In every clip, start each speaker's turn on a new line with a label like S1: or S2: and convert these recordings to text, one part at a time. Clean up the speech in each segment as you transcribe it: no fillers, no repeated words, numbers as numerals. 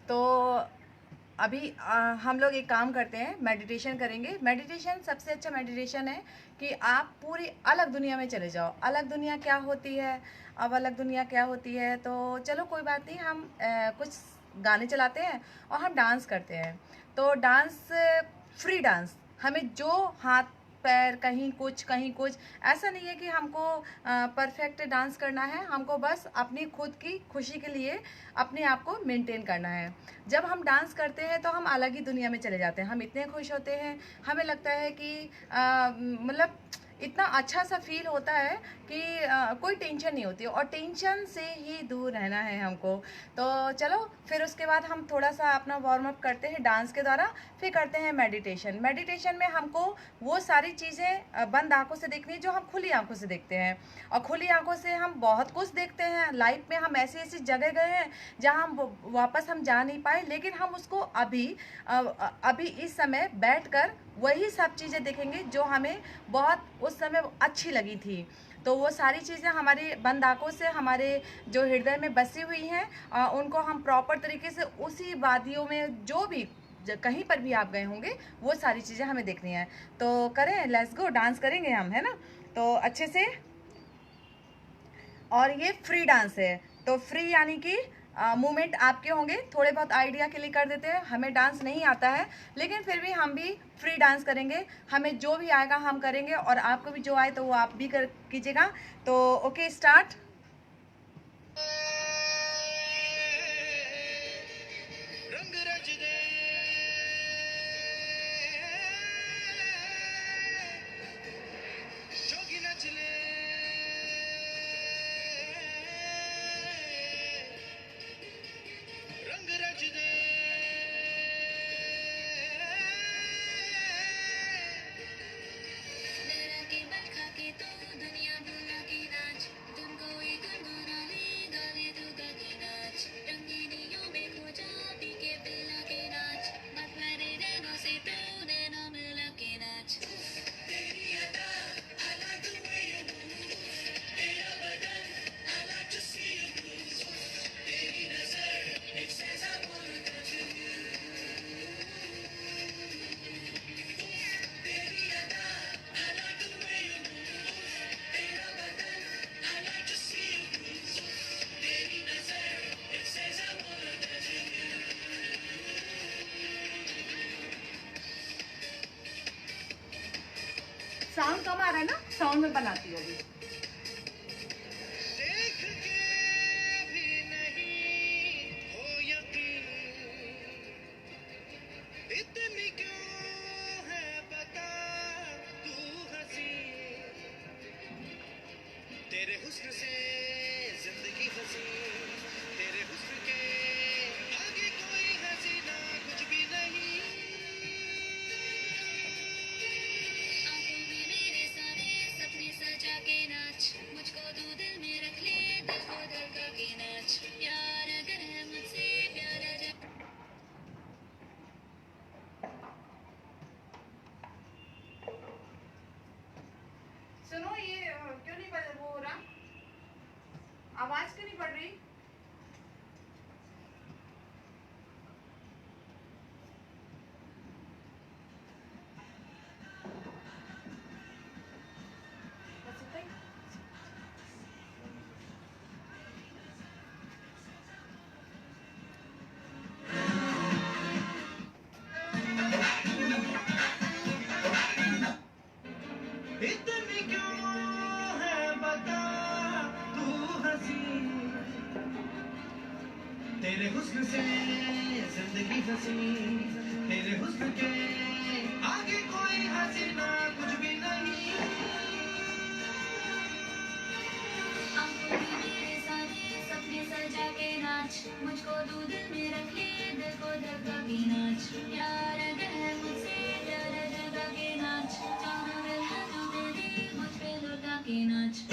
S1: तो अभी हम लोग एक काम करते हैं, मेडिटेशन करेंगे। मेडिटेशन सबसे अच्छा मेडिटेशन है कि आप पूरी अलग दुनिया में चले जाओ। अलग दुनिया क्या होती है, अब अलग दुनिया क्या होती है, तो चलो कोई बात नहीं, हम कुछ गाने चलाते हैं और हम डांस करते हैं। तो डांस, फ्री डांस, हमें जो हाथ पैर कहीं कुछ कहीं कुछ, ऐसा नहीं है कि हमको परफेक्ट डांस करना है। हमको बस अपनी खुद की खुशी के लिए अपने आप को मेंटेन करना है। जब हम डांस करते हैं तो हम अलग ही दुनिया में चले जाते हैं। हम इतने खुश होते हैं, हमें लगता है कि मतलब इतना अच्छा सा फील होता है कि कोई टेंशन नहीं होती, और टेंशन से ही दूर रहना है हमको। तो चलो फिर उसके बाद हम थोड़ा सा अपना वार्म अप करते हैं डांस के द्वारा, फिर करते हैं मेडिटेशन। मेडिटेशन में हमको वो सारी चीज़ें बंद आंखों से देखनी है जो हम खुली आंखों से देखते हैं। और खुली आंखों से हम बहुत कुछ देखते हैं। लाइफ में हम ऐसी ऐसी जगह गए हैं जहाँ हम वापस हम जा नहीं पाए, लेकिन हम उसको अभी इस समय बैठकर वही सब चीज़ें देखेंगे जो हमें बहुत उस समय अच्छी लगी थी। तो वो सारी चीज़ें हमारी बंद आंखों से हमारे जो हृदय में बसी हुई हैं, उनको हम प्रॉपर तरीके से उसी वादियों में जो भी कहीं पर भी आप गए होंगे वो सारी चीज़ें हमें देखनी है। तो करें, लेट्स गो, डांस करेंगे हम, है ना। तो अच्छे से, और ये फ्री डांस है। तो फ्री यानी कि मूवमेंट आपके होंगे, थोड़े बहुत आइडिया के लिए कर देते हैं। हमें डांस नहीं आता है, लेकिन फिर भी हम भी फ्री डांस करेंगे। हमें जो भी आएगा हम करेंगे, और आपको भी जो आए तो वो आप भी कर कीजिएगा। तो ओके, स्टार्ट। साउंड कम आ रहा है ना, साउंड में बनाती हूँ अभी।
S2: तेरे हुस्न से जिंदगी हंसी, तेरे हुस्न के आगे कोई हसीना कुछ भी नहीं। आंखों में मेरे सारे सपने सजा के नाच, मुझको तू दिल में रख ले, दिल को धड़का के नाच। प्यार अगर है मुझसे प्यार
S1: सुनो, ये क्यों नहीं वो हो रहा, आवाज क्यों नहीं बढ़ रही?
S2: इतनी क्यों है बता तू हंसी, तेरे हुस्न से जिंदगी हंसी, तेरे हुस्न के आगे कोई हसीना कुछ भी नहीं। आंखों में मेरे सारे सपने सजा के नाच, मुझको तू दिल में रख ले, दिल को धड़का के नाच। प्यार अगर है मुझसे प्यार जगा के नाच, चाहना दिल है जो मेरे मुझ पे लौटा के नाच।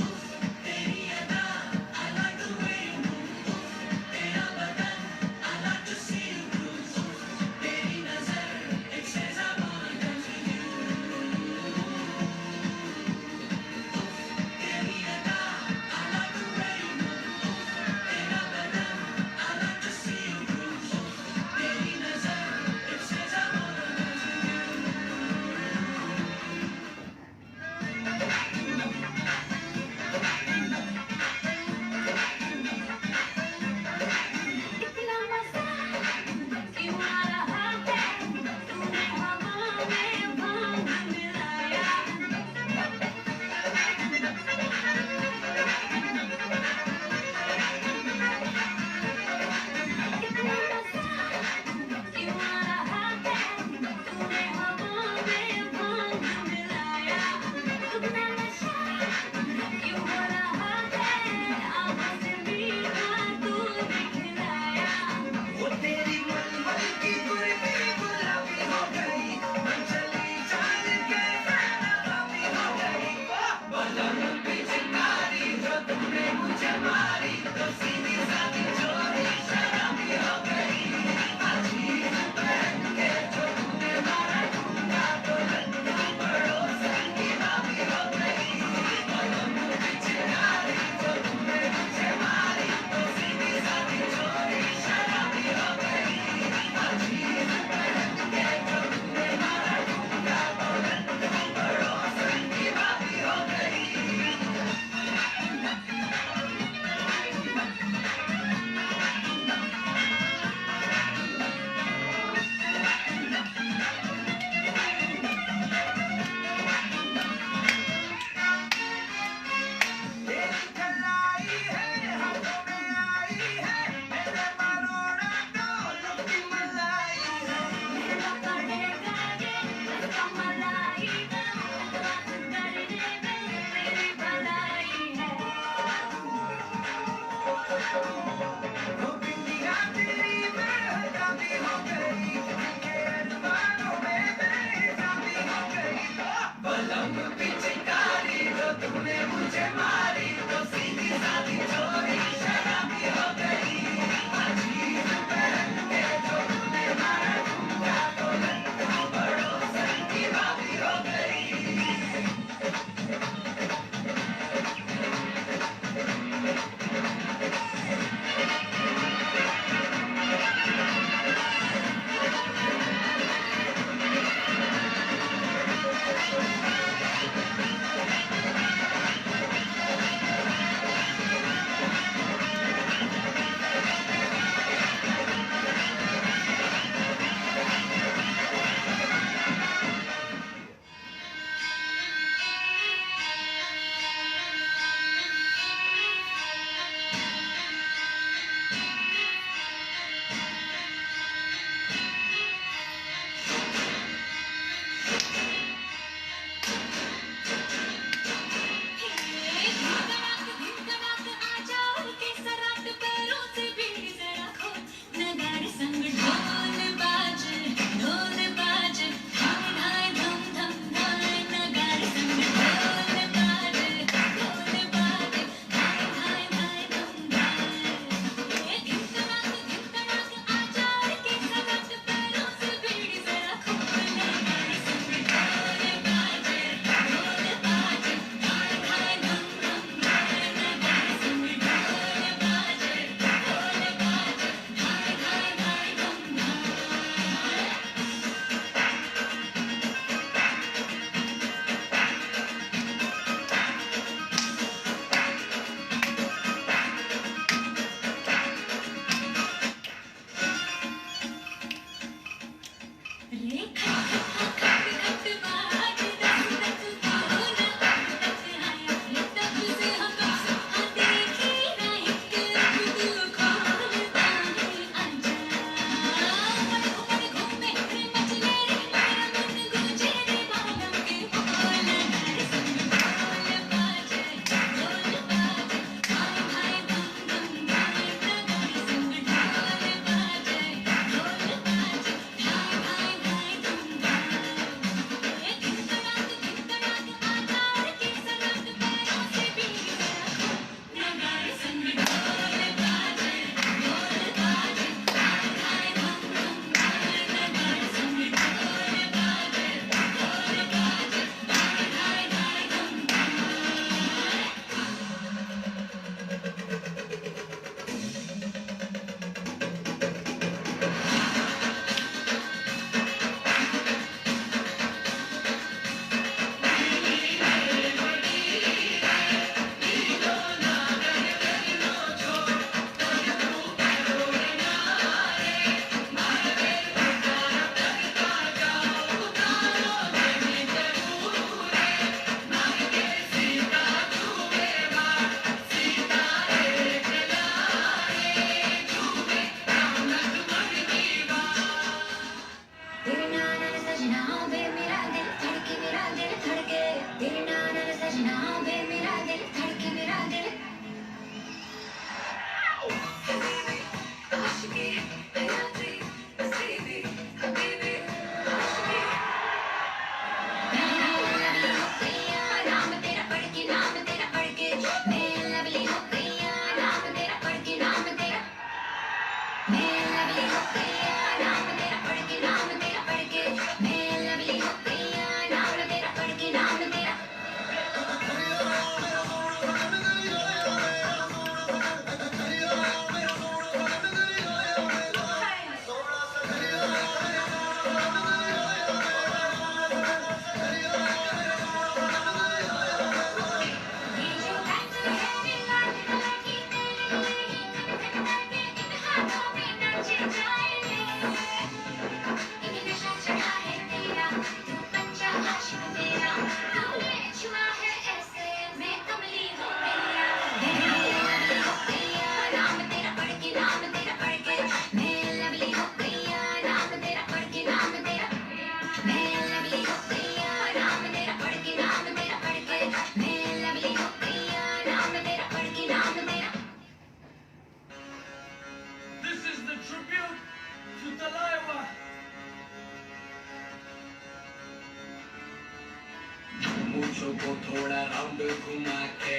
S3: को थोड़ा राउंड घुमा के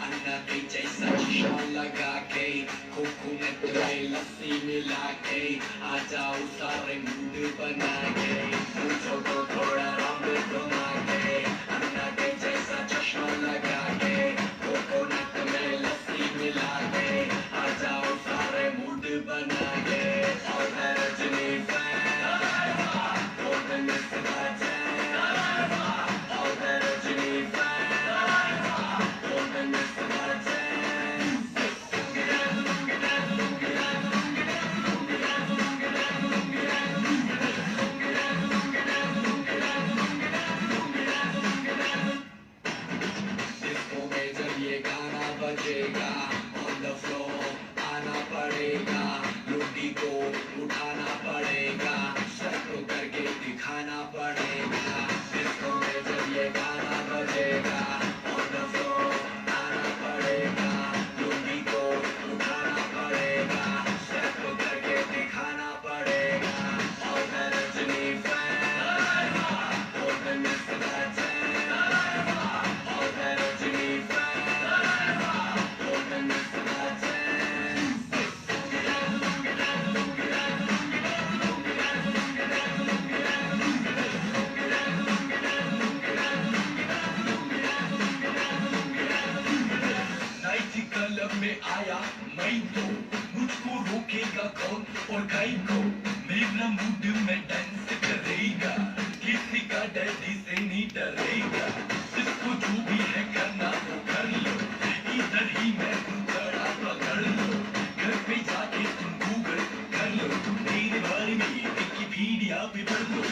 S3: अन्ना के जैसा चश्मा लगा के कोकोनट में लस्सी मिला के आ जाओ सारे मूड बना के मुझको को थोड़ा राउंड घुमा के अन्ना के जैसा चश्मा लगा के कोकोनट में लस्सी मिला के आ जाओ सारे मूड बना के और मैं Rajni fan golden is the button all the rajini fan golden is the button disco में जब ये गाना बजेगा on the floor आना पड़ेगा लुंगी को उठाना पड़ेगा शर्ट करके दिखाना पड़ेगा disco में जब ये गाना बजेगा on the floor आना पड़ेगा लुंगी को उठाना पड़ेगा शर्ट करके दिखाना पड़ेगा और मैं Rajni fan golden is the button और मैं Rajni fan golden is the button night club में आया मैं तो मुझको रोकेगा कौन और गाई को मेरा मूड में डांस करेगा किसी का डैडी से नहीं डरेगा जिसको जो भी है करना वो कर लो इधर ही मैं हूँ बड़ा पकड़ लो घर पे जाके तुम गूगल कर लो मेरे बारे में विकिपीडिया पे पढ़ लो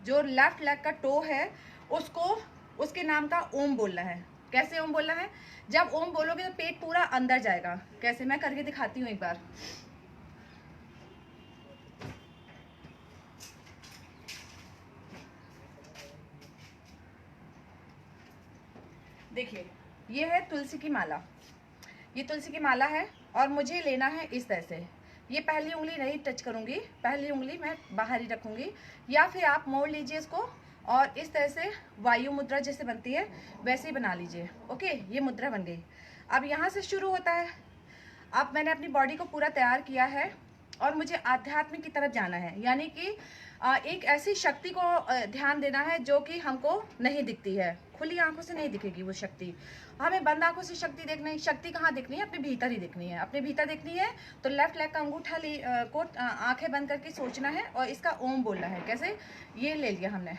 S1: जो लेफ्ट लेग का टो है उसको उसके नाम का ओम बोलना है। कैसे ओम बोलना है? जब ओम बोलोगे तो पेट पूरा अंदर जाएगा। कैसे, मैं करके दिखाती हूँ एक बार। देखिए, ये है तुलसी की माला। ये तुलसी की माला है और मुझे लेना है इस तरह से। ये पहली उंगली नहीं टच करूंगी, पहली उंगली मैं बाहर ही रखूंगी, या फिर आप मोड़ लीजिए इसको और इस तरह से वायु मुद्रा जैसे बनती है वैसे ही बना लीजिए। ओके, ये मुद्रा बन गई। अब यहाँ से शुरू होता है। अब मैंने अपनी बॉडी को पूरा तैयार किया है और मुझे आध्यात्म की तरफ जाना है, यानी कि एक ऐसी शक्ति को ध्यान देना है जो कि हमको नहीं दिखती है। खुली आंखों से नहीं दिखेगी वो शक्ति, हमें बंद आंखों से शक्ति देखना है। शक्ति कहाँ देखनी है? अपने भीतर ही देखनी है। अपने भीतर देखनी है तो लेफ्ट लेग का अंगूठा को आंखें बंद करके सोचना है और इसका ओम बोलना है। कैसे? ये ले लिया हमने,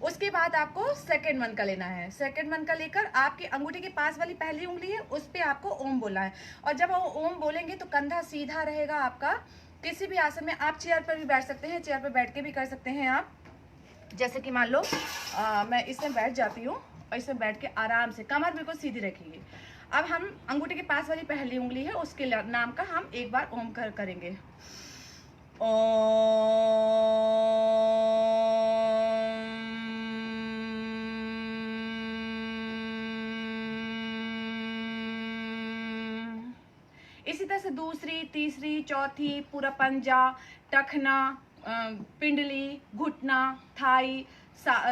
S1: उसके बाद आपको सेकंड मन का लेना है। सेकंड मन का लेकर आपके अंगूठे के पास वाली पहली उंगली है उस पे आपको ओम बोलना है। और जब आप ओम बोलेंगे तो कंधा सीधा रहेगा आपका। किसी भी आसन में आप चेयर पर भी बैठ सकते हैं, चेयर पर बैठ के भी कर सकते हैं आप। जैसे कि मान लो मैं इसमें बैठ जाती हूँ और इसमें बैठ के आराम से कमर बिल्कुल सीधी रखिए। अब हम अंगूठे के पास वाली पहली उंगली है उसके नाम का हम एक बार ओम करेंगे। इसी तरह से दूसरी, तीसरी, चौथी, पूरा पंजा, टखना, पिंडली, घुटना, थाई,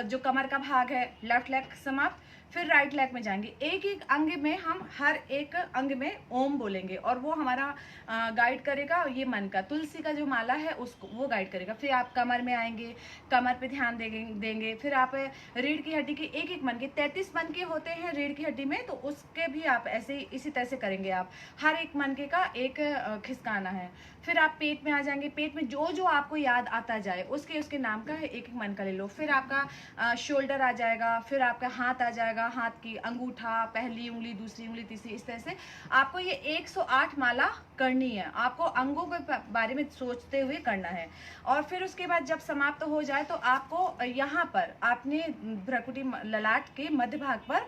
S1: जो कमर का भाग है, लेफ्ट लेग समाप्त। फिर राइट लेग में जाएंगे। एक एक अंग में हम हर एक अंग में ओम बोलेंगे और वो हमारा गाइड करेगा। ये मन का तुलसी का जो माला है उसको वो गाइड करेगा। फिर आप कमर में आएंगे, कमर पे ध्यान देंगे। फिर आप रीढ़ की हड्डी के एक एक मन के 33 मन के होते हैं रीढ़ की हड्डी में, तो उसके भी आप ऐसे इसी तरह से करेंगे। आप हर एक मन के का एक खिसकाना है। फिर आप पेट में आ जाएंगे। पेट में जो जो आपको याद आता जाए उसके नाम का है एक एक मन का ले लो। फिर आपका शोल्डर आ जाएगा, फिर आपका हाथ आ जाएगा, हाथ की अंगूठा, पहली उंगली, दूसरी उंगली, तीसरी, इस तरह से आपको ये 108 माला करनी है। आपको अंगों के बारे में सोचते हुए करना है। और फिर उसके बाद जब समाप्त हो जाए तो आपको यहाँ पर आपने भ्रुकुटी ललाट के मध्य भाग पर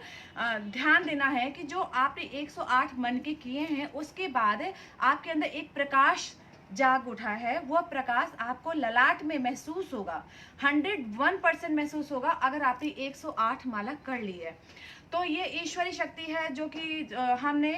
S1: ध्यान देना है कि जो आपने 108 मन के किए हैं उसके बाद आपके अंदर एक प्रकाश जाग उठा है। वह प्रकाश आपको ललाट में महसूस होगा, 101% महसूस होगा अगर आपने 108 माला कर ली है। तो ये ईश्वरी शक्ति है जो कि हमने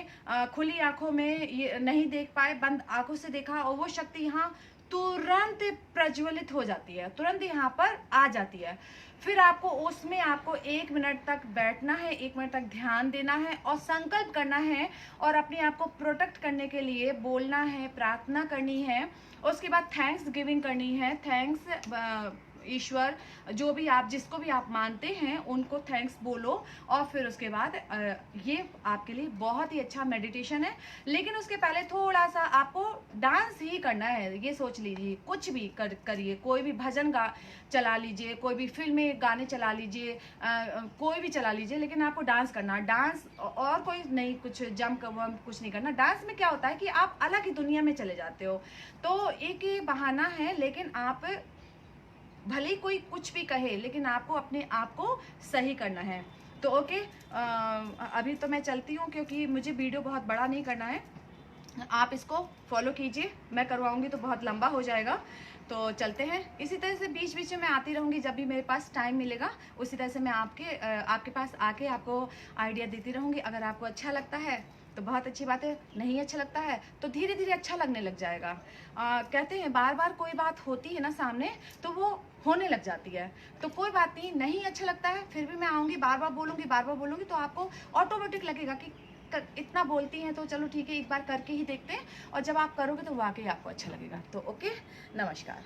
S1: खुली आंखों में ये नहीं देख पाए, बंद आंखों से देखा, और वो शक्ति यहाँ तुरंत प्रज्वलित हो जाती है, तुरंत यहाँ पर आ जाती है। फिर आपको उसमें आपको 1 मिनट तक बैठना है, 1 मिनट तक ध्यान देना है और संकल्प करना है और अपने आप को प्रोटेक्ट करने के लिए बोलना है, प्रार्थना करनी है। उसके बाद थैंक्स गिविंग करनी है। थैंक्स ईश्वर, जो भी आप जिसको भी आप मानते हैं उनको थैंक्स बोलो। और फिर उसके बाद ये आपके लिए बहुत ही अच्छा मेडिटेशन है। लेकिन उसके पहले थोड़ा सा आपको डांस ही करना है। ये सोच लीजिए, कुछ भी करिए, कोई भी भजन चला लीजिए, कोई भी फिल्मी गाने चला लीजिए, कोई भी चला लीजिए, लेकिन आपको डांस करना। डांस और कोई नहीं, कुछ जंप वम कुछ नहीं करना। डांस में क्या होता है कि आप अलग ही दुनिया में चले जाते हो। तो एक ही बहाना है, लेकिन आप भले कोई कुछ भी कहे लेकिन आपको अपने आप को सही करना है। तो ओके, अभी तो मैं चलती हूँ क्योंकि मुझे वीडियो बहुत बड़ा नहीं करना है। आप इसको फॉलो कीजिए, मैं करवाऊंगी तो बहुत लंबा हो जाएगा। तो चलते हैं। इसी तरह से बीच बीच में मैं आती रहूँगी, जब भी मेरे पास टाइम मिलेगा उसी तरह से मैं आपके पास आके आपको आइडिया देती रहूँगी। अगर आपको अच्छा लगता है तो बहुत अच्छी बात है, नहीं अच्छा लगता है तो धीरे धीरे अच्छा लगने लग जाएगा। कहते हैं बार बार कोई बात होती है ना सामने तो वो होने लग जाती है। तो कोई बात नहीं, नहीं अच्छा लगता है फिर भी मैं आऊँगी, बार बार बोलूँगी तो आपको ऑटोमेटिक लगेगा कि इतना बोलती हैं तो चलो ठीक है, एक बार करके ही देखते हैं। और जब आप करोगे तो वाकई आपको अच्छा लगेगा। तो ओके, नमस्कार।